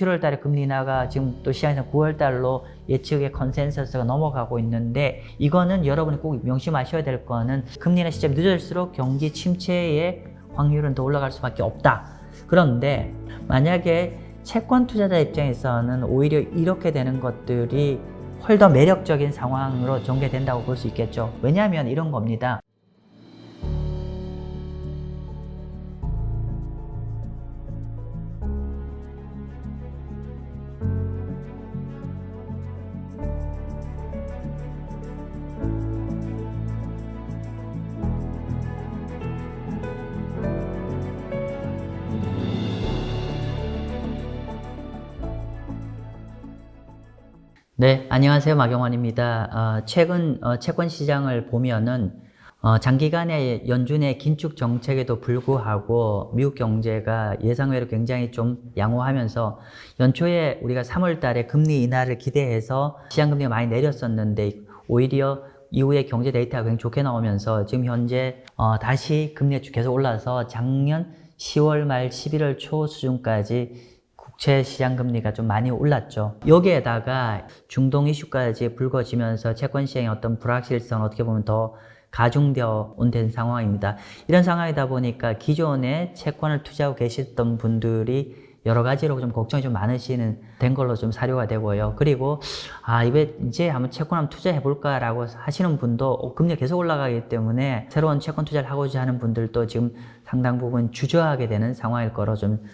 7월 달에 금리 인하가 지금 또 시장에서 9월 달로 예측의 컨센서스가 넘어가고 있는데, 이거는 여러분이 꼭 명심하셔야 될 거는 금리 인하 시점이 늦을수록 경기 침체의 확률은 더 올라갈 수밖에 없다. 그런데 만약에 채권 투자자 입장에서는 오히려 이렇게 되는 것들이 훨 더 매력적인 상황으로 전개된다고 볼 수 있겠죠. 왜냐하면 이런 겁니다. 네, 안녕하세요. 마경환입니다. 최근 채권 시장을 보면은 장기간의 연준의 긴축 정책에도 불구하고 미국 경제가 예상외로 굉장히 좀 양호하면서 연초에 우리가 3월 달에 금리 인하를 기대해서 시장 금리가 많이 내렸었는데, 오히려 이후에 경제 데이터가 굉장히 좋게 나오면서 지금 현재 다시 금리가 계속 올라서 작년 10월 말 11월 초 수준까지 국채 시장 금리가 좀 많이 올랐죠. 여기에다가 중동 이슈까지 불거지면서 채권 시장의 어떤 불확실성은 어떻게 보면 더 가중되어 온 상황입니다. 이런 상황이다 보니까 기존에 채권을 투자하고 계셨던 분들이 여러 가지로 좀 걱정이 좀 많으시는 된 걸로 좀 사료가 되고요. 그리고 이제 한번 채권 한번 투자해 볼까라고 하시는 분도 금리가 계속 올라가기 때문에 새로운 채권 투자를 하고자 하는 분들도 지금 상당 부분 주저하게 되는 상황일 거로 좀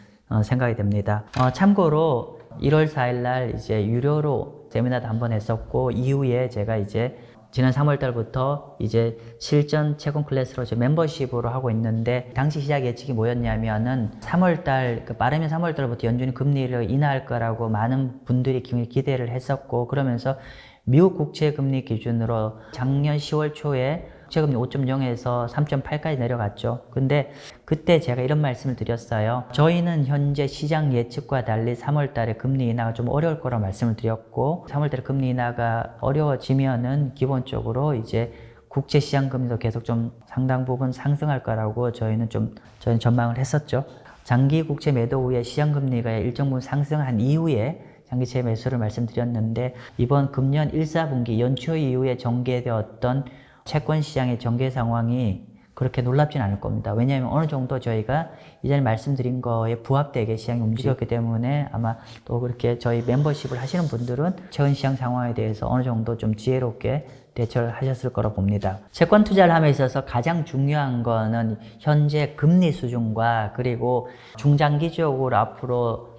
생각이 됩니다. 참고로 1월 4일 날 이제 유료로 세미나도 한번 했었고, 이후에 제가 이제 지난 3월 달부터 이제 실전 채권 클래스로 멤버십으로 하고 있는데, 당시 시작 예측이 뭐였냐면은 3월 달, 빠르면 3월 달부터 연준이 금리를 인하할 거라고 많은 분들이 기대를 했었고, 그러면서 미국 국채 금리 기준으로 작년 10월 초에 국채금리 5.0에서 3.8까지 내려갔죠. 근데 그때 제가 이런 말씀을 드렸어요. 저희는 현재 시장 예측과 달리 3월 달에 금리 인하가 좀 어려울 거라고 말씀을 드렸고, 3월 달에 금리 인하가 어려워지면은 기본적으로 이제 국채 시장 금리도 계속 좀 상당 부분 상승할 거라고 저희는 전망을 했었죠. 장기 국채 매도 후에 시장 금리가 일정 부분 상승한 이후에 장기채 매수를 말씀드렸는데, 이번 금년 1, 4분기 연초 이후에 전개되었던 채권 시장의 전개 상황이 그렇게 놀랍진 않을 겁니다. 왜냐하면 어느 정도 저희가 이전에 말씀드린 거에 부합되게 시장이 움직였기 때문에, 아마 또 그렇게 저희 멤버십을 하시는 분들은 최근 시장 상황에 대해서 어느 정도 좀 지혜롭게 대처를 하셨을 거라고 봅니다. 채권 투자를 함에 있어서 가장 중요한 거는 현재 금리 수준과, 그리고 중장기적으로 앞으로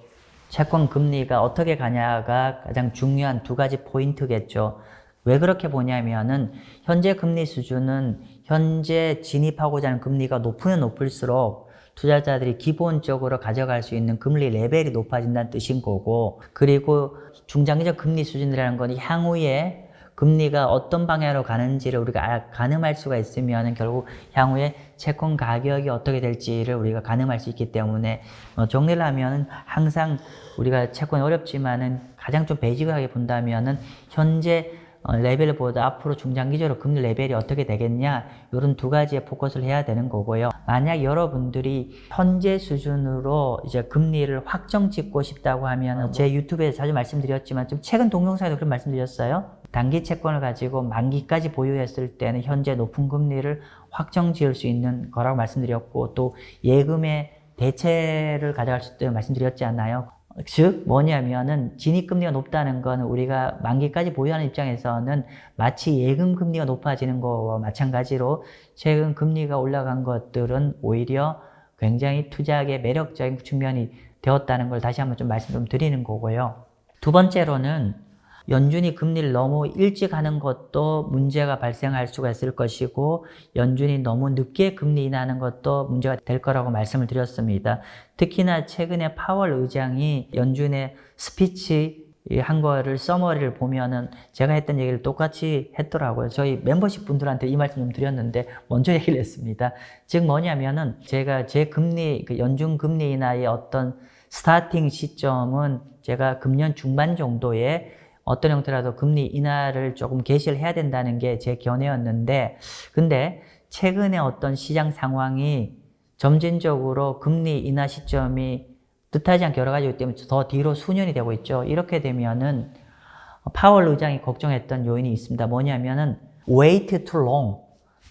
채권 금리가 어떻게 가냐가 가장 중요한 두 가지 포인트겠죠. 왜 그렇게 보냐면은 현재 금리 수준은 현재 진입하고자 하는 금리가 높으면 높을수록 투자자들이 기본적으로 가져갈 수 있는 금리 레벨이 높아진다는 뜻인 거고, 그리고 중장기적 금리 수준이라는 건 향후에 금리가 어떤 방향으로 가는지를 우리가 가늠할 수가 있으면 결국 향후에 채권 가격이 어떻게 될지를 우리가 가늠할 수 있기 때문에, 정리를 하면 항상 우리가 채권이 어렵지만은 가장 좀 베이직하게 본다면은 현재 레벨보다 앞으로 중장기적으로 금리 레벨이 어떻게 되겠냐, 이런 두 가지에 포커스를 해야 되는 거고요. 만약 여러분들이 현재 수준으로 이제 금리를 확정 짓고 싶다고 하면, 제 유튜브에 자주 말씀드렸지만 좀 최근 동영상에도 그런 말씀드렸어요. 단기 채권을 가지고 만기까지 보유했을 때는 현재 높은 금리를 확정 지을 수 있는 거라고 말씀드렸고, 또 예금의 대체를 가져갈 수 있다고 말씀드렸지 않나요? 즉 뭐냐면은 진입금리가 높다는 건 우리가 만기까지 보유하는 입장에서는 마치 예금 금리가 높아지는 거와 마찬가지로, 최근 금리가 올라간 것들은 오히려 굉장히 투자하기에 매력적인 측면이 되었다는 걸 다시 한번 좀 말씀 좀 드리는 거고요. 두 번째로는 연준이 금리를 너무 일찍 하는 것도 문제가 발생할 수가 있을 것이고, 연준이 너무 늦게 금리 인하하는 것도 문제가 될 거라고 말씀을 드렸습니다. 특히나 최근에 파월 의장이 연준의 스피치 한 거를 서머리를 보면은 제가 했던 얘기를 똑같이 했더라고요. 저희 멤버십 분들한테 이 말씀 좀 드렸는데 먼저 얘기를 했습니다. 즉 뭐냐면은 제가 제 금리, 연준 금리 인하의 어떤 스타팅 시점은 제가 금년 중반 정도에 어떤 형태라도 금리 인하를 조금 개시를 해야 된다는 게 제 견해였는데, 근데 최근에 어떤 시장 상황이 점진적으로 금리 인하 시점이 뜻하지 않게 여러 가지이기 때문에 더 뒤로 수년이 되고 있죠. 이렇게 되면은 파월 의장이 걱정했던 요인이 있습니다. 뭐냐면은 wait too long.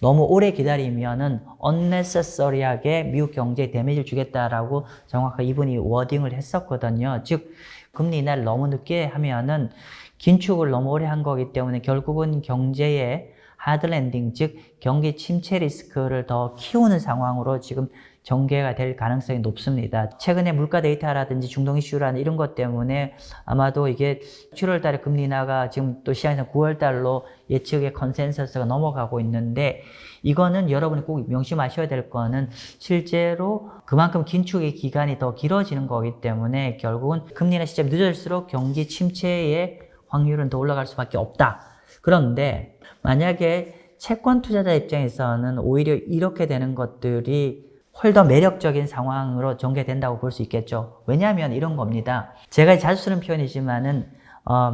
너무 오래 기다리면은 unnecessary하게 미국 경제에 데미지를 주겠다라고 정확하게 이분이 워딩을 했었거든요. 즉 금리 인하를 너무 늦게 하면은 긴축을 너무 오래 한 거기 때문에 결국은 경제의 하드랜딩, 즉 경기 침체 리스크를 더 키우는 상황으로 지금 전개가 될 가능성이 높습니다. 최근에 물가 데이터라든지 중동 이슈라는 이런 것 때문에 아마도 이게 7월 달에 금리 인하가 지금 또 시장에서 9월 달로 예측의 컨센서스가 넘어가고 있는데, 이거는 여러분이 꼭 명심하셔야 될 거는 실제로 그만큼 긴축의 기간이 더 길어지는 거기 때문에 결국은 금리 인하 시점이 늦어질수록 경기 침체의 확률은 더 올라갈 수밖에 없다. 그런데 만약에 채권 투자자 입장에서는 오히려 이렇게 되는 것들이 훨 더 매력적인 상황으로 전개된다고 볼 수 있겠죠. 왜냐하면 이런 겁니다. 제가 자주 쓰는 표현이지만은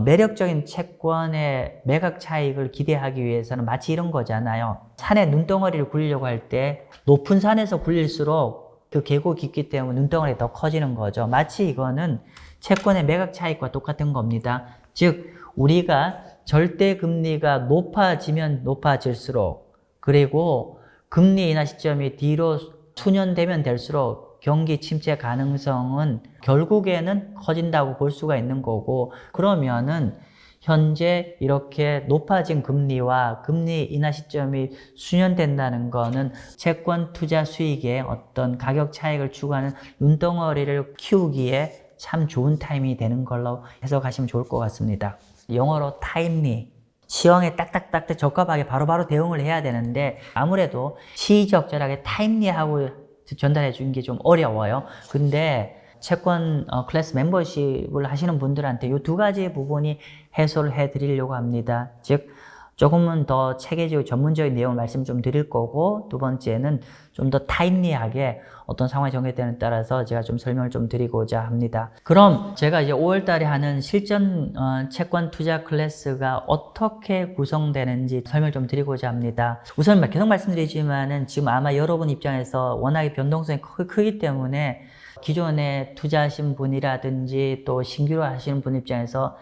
매력적인 채권의 매각 차익을 기대하기 위해서는 마치 이런 거잖아요. 산에 눈덩어리를 굴리려고 할 때 높은 산에서 굴릴수록 그 계곡이 깊기 때문에 눈덩어리가 더 커지는 거죠. 마치 이거는 채권의 매각 차익과 똑같은 겁니다. 즉 우리가 절대 금리가 높아지면 높아질수록, 그리고 금리 인하 시점이 뒤로 수년 되면 될수록 경기 침체 가능성은 결국에는 커진다고 볼 수가 있는 거고, 그러면은 현재 이렇게 높아진 금리와 금리 인하 시점이 수년된다는 거는 채권 투자 수익의 어떤 가격 차익을 추구하는 눈덩어리를 키우기에 참 좋은 타이밍이 되는 걸로 해석하시면 좋을 것 같습니다. 영어로 타임리, 시황에 딱딱딱 적합하게 바로바로 대응을 해야 되는데 아무래도 시의적절하게 타임리하고 전달해 주는 게 좀 어려워요. 근데 채권 클래스 멤버십을 하시는 분들한테 이 두 가지 부분이 해소를 해 드리려고 합니다. 즉 조금은 더 체계적이고 전문적인 내용을 말씀 좀 드릴 거고, 두 번째는 좀 더 타임리하게 어떤 상황이 전개되는 따라서 제가 좀 설명을 좀 드리고자 합니다. 그럼 제가 이제 5월 달에 하는 실전 채권 투자 클래스가 어떻게 구성되는지 설명을 좀 드리고자 합니다. 우선 계속 말씀드리지만은 지금 아마 여러분 입장에서 워낙에 변동성이 크기 때문에 기존에 투자하신 분이라든지 또 신규로 하시는 분 입장에서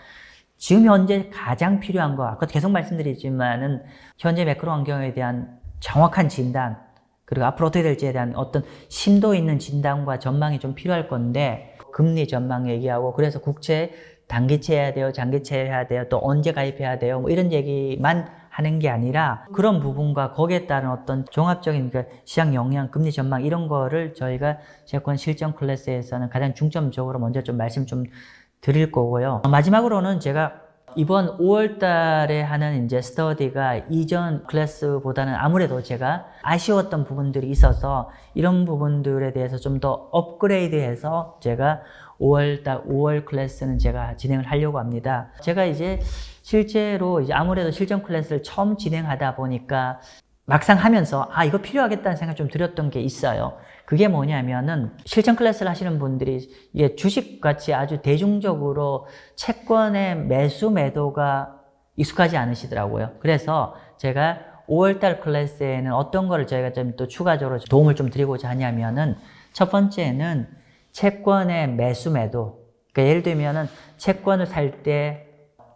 지금 현재 가장 필요한 거, 아까 계속 말씀드리지만은 현재 매크로 환경에 대한 정확한 진단, 그리고 앞으로 어떻게 될지에 대한 어떤 심도 있는 진단과 전망이 좀 필요할 건데, 금리 전망 얘기하고, 그래서 국채 단기채 해야 돼요, 장기채 해야 돼요, 또 언제 가입해야 돼요, 뭐 이런 얘기만 하는 게 아니라 그런 부분과 거기에 따른 어떤 종합적인 시장 영향, 금리 전망 이런 거를 저희가 채권 실전 클래스에서는 가장 중점적으로 먼저 좀 말씀 좀 드릴 거고요. 마지막으로는 제가 이번 5월 달에 하는 이제 스터디가 이전 클래스보다는 아무래도 제가 아쉬웠던 부분들이 있어서 이런 부분들에 대해서 좀 더 업그레이드해서 제가 5월 클래스는 제가 진행을 하려고 합니다. 제가 이제 실제로 이제 아무래도 실전 클래스를 처음 진행하다 보니까 막상 하면서 이거 필요하겠다는 생각 좀 들었던 게 있어요. 그게 뭐냐면은 실전 클래스를 하시는 분들이 이게 주식같이 아주 대중적으로 채권의 매수 매도가 익숙하지 않으시더라고요. 그래서 제가 5월달 클래스에는 어떤 거를 저희가 좀 또 추가적으로 도움을 좀 드리고자 하냐면은, 첫 번째는 채권의 매수 매도. 그러니까 예를 들면은 채권을 살 때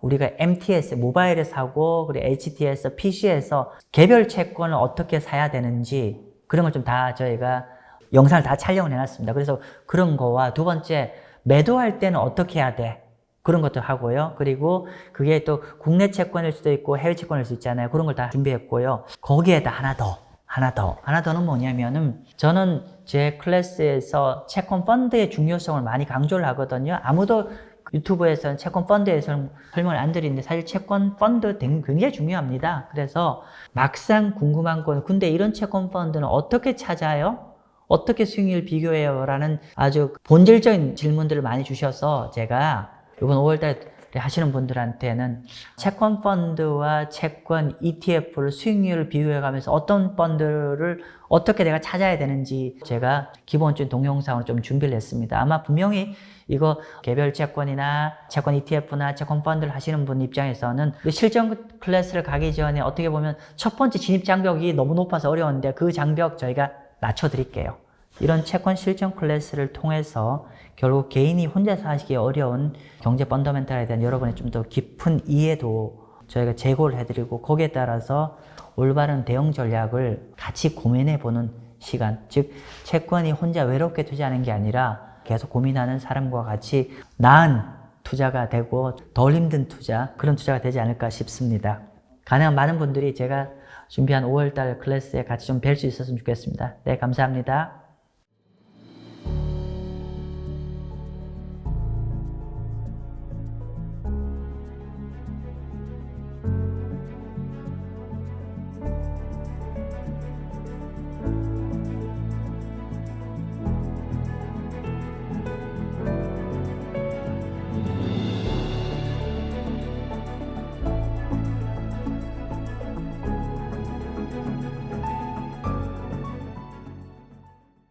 우리가 MTS, 모바일에 사고, 그리고 HTS, PC에서 개별 채권을 어떻게 사야 되는지 그런 걸 좀 다 저희가 영상을 다 촬영을 해놨습니다. 그래서 그런 거와, 두 번째, 매도할 때는 어떻게 해야 돼? 그런 것도 하고요. 그리고 그게 또 국내 채권일 수도 있고 해외 채권일 수 있잖아요. 그런 걸 다 준비했고요. 거기에다 하나 더는 뭐냐면은, 저는 제 클래스에서 채권 펀드의 중요성을 많이 강조를 하거든요. 아무도 유튜브에서는 채권 펀드에서는 설명을 안 드리는데 사실 채권 펀드 굉장히 중요합니다. 그래서 막상 궁금한 건, 근데 이런 채권 펀드는 어떻게 찾아요? 어떻게 수익률 비교해요? 라는 아주 본질적인 질문들을 많이 주셔서 제가 이번 5월달에 하시는 분들한테는 채권 펀드와 채권 ETF를 수익률을 비교해가면서 어떤 펀드를 어떻게 내가 찾아야 되는지 제가 기본적인 동영상을 좀 준비를 했습니다. 아마 분명히 이거 개별 채권이나 채권 ETF나 채권 펀드를 하시는 분 입장에서는 실전 클래스를 가기 전에 어떻게 보면 첫 번째 진입 장벽이 너무 높아서 어려운데 그 장벽 저희가 낮춰드릴게요. 이런 채권 실전 클래스를 통해서 결국 개인이 혼자서 하시기 어려운 경제 펀더멘탈에 대한 여러분의 좀 더 깊은 이해도 저희가 제고를 해드리고 거기에 따라서 올바른 대응 전략을 같이 고민해보는 시간, 즉 채권이 혼자 외롭게 투자하는 게 아니라 계속 고민하는 사람과 같이 나은 투자가 되고 덜 힘든 투자, 그런 투자가 되지 않을까 싶습니다. 가능한 많은 분들이 제가 준비한 5월달 클래스에 같이 좀 뵐 수 있었으면 좋겠습니다. 네, 감사합니다.